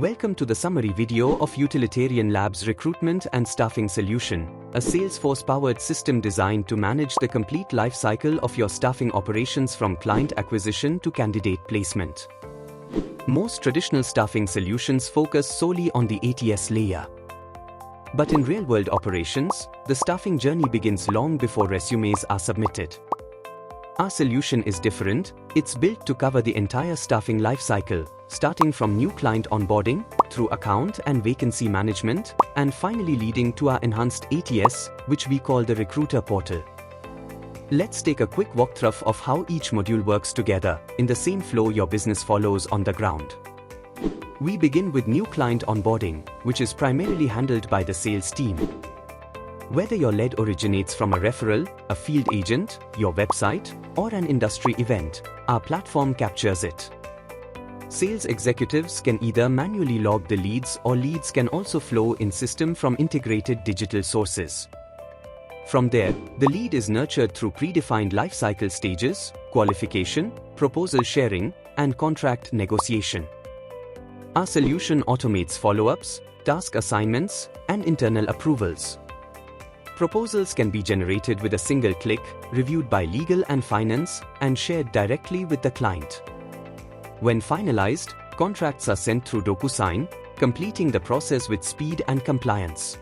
Welcome to the summary video of Utilitarian Labs Recruitment and Staffing Solution, a Salesforce-powered system designed to manage the complete life cycle of your staffing operations from client acquisition to candidate placement. Most traditional staffing solutions focus solely on the ATS layer. But in real-world operations, the staffing journey begins long before resumes are submitted. Our solution is different. It's built to cover the entire staffing lifecycle, starting from new client onboarding, through account and vacancy management, and finally leading to our enhanced ATS, which we call the Recruiter Portal. Let's take a quick walkthrough of how each module works together, in the same flow your business follows on the ground. We begin with new client onboarding, which is primarily handled by the sales team. Whether your lead originates from a referral, a field agent, your website, or an industry event, our platform captures it. Sales executives can either manually log the leads, or leads can also flow in system from integrated digital sources. From there, the lead is nurtured through predefined lifecycle stages, qualification, proposal sharing, and contract negotiation. Our solution automates follow-ups, task assignments, and internal approvals. Proposals can be generated with a single click, reviewed by legal and finance, and shared directly with the client. When finalized, contracts are sent through DocuSign, completing the process with speed and compliance.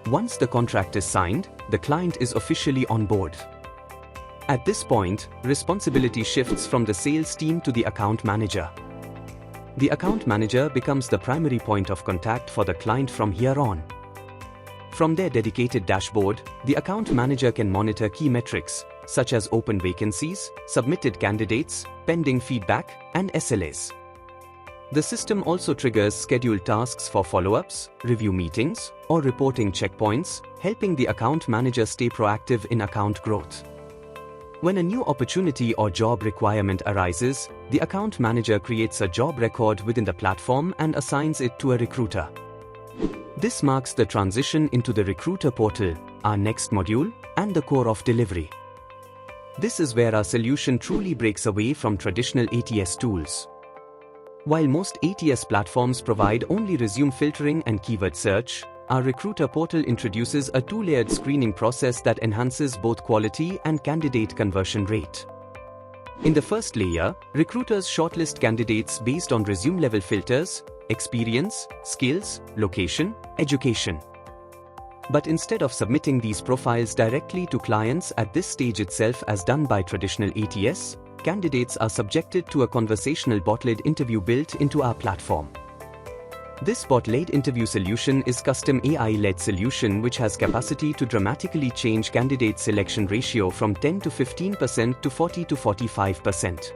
Once the contract is signed, the client is officially on board. At this point, responsibility shifts from the sales team to the account manager. The account manager becomes the primary point of contact for the client from here on. From their dedicated dashboard, the account manager can monitor key metrics, such as open vacancies, submitted candidates, pending feedback, and SLAs. The system also triggers scheduled tasks for follow-ups, review meetings, or reporting checkpoints, helping the account manager stay proactive in account growth. When a new opportunity or job requirement arises, the account manager creates a job record within the platform and assigns it to a recruiter. This marks the transition into the Recruiter Portal, our next module, and the core of delivery. This is where our solution truly breaks away from traditional ATS tools. While most ATS platforms provide only resume filtering and keyword search, our Recruiter Portal introduces a two-layered screening process that enhances both quality and candidate conversion rate. In the first layer, recruiters shortlist candidates based on resume-level filters, experience, skills, location, education. But instead of submitting these profiles directly to clients at this stage itself as done by traditional ATS, candidates are subjected to a conversational bot-led interview built into our platform. This bot-led interview solution is custom AI-led solution which has capacity to dramatically change candidate selection ratio from 10 to 15% to 40 to 45%.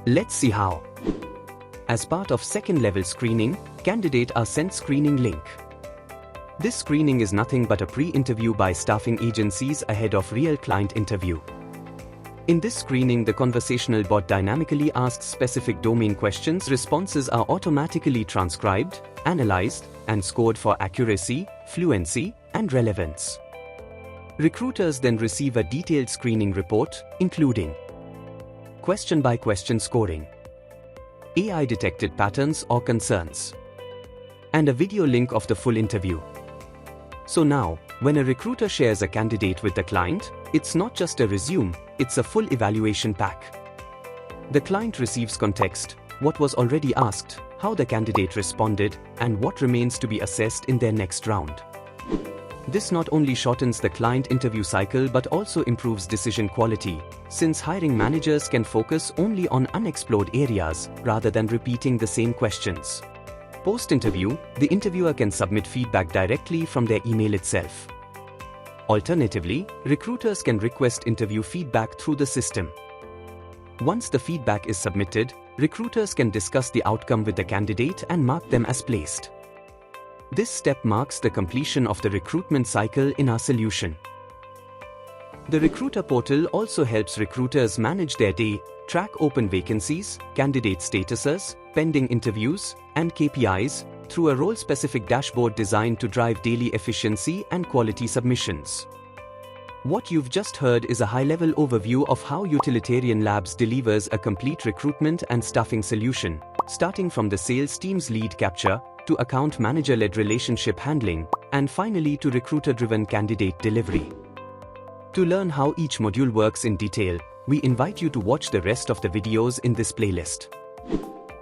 Let's see how. As part of second-level screening, candidates are sent screening link. This screening is nothing but a pre-interview by staffing agencies ahead of real client interview. In this screening, the conversational bot dynamically asks specific domain questions. Responses are automatically transcribed, analyzed, and scored for accuracy, fluency, and relevance. Recruiters then receive a detailed screening report, including question-by-question scoring, AI-detected patterns or concerns, and a video link of the full interview. So now, when a recruiter shares a candidate with the client, it's not just a resume, it's a full evaluation pack. The client receives context, what was already asked, how the candidate responded, and what remains to be assessed in their next round. This not only shortens the client interview cycle but also improves decision quality, since hiring managers can focus only on unexplored areas rather than repeating the same questions. Post-interview, the interviewer can submit feedback directly from their email itself. Alternatively, recruiters can request interview feedback through the system. Once the feedback is submitted, recruiters can discuss the outcome with the candidate and mark them as placed. This step marks the completion of the recruitment cycle in our solution. The Recruiter Portal also helps recruiters manage their day, track open vacancies, candidate statuses, pending interviews, and KPIs through a role-specific dashboard designed to drive daily efficiency and quality submissions. What you've just heard is a high-level overview of how Utilitarian Labs delivers a complete recruitment and staffing solution, starting from the sales team's lead capture, to account manager-led relationship handling, and finally to recruiter-driven candidate delivery. To learn how each module works in detail, we invite you to watch the rest of the videos in this playlist.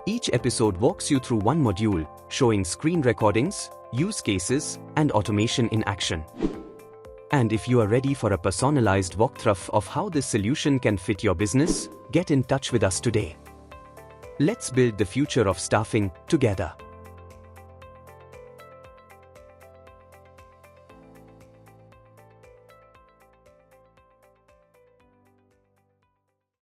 Each episode walks you through one module, showing screen recordings, use cases, and automation in action. And if you are ready for a personalized walkthrough of how this solution can fit your business, get in touch with us today. Let's build the future of staffing together.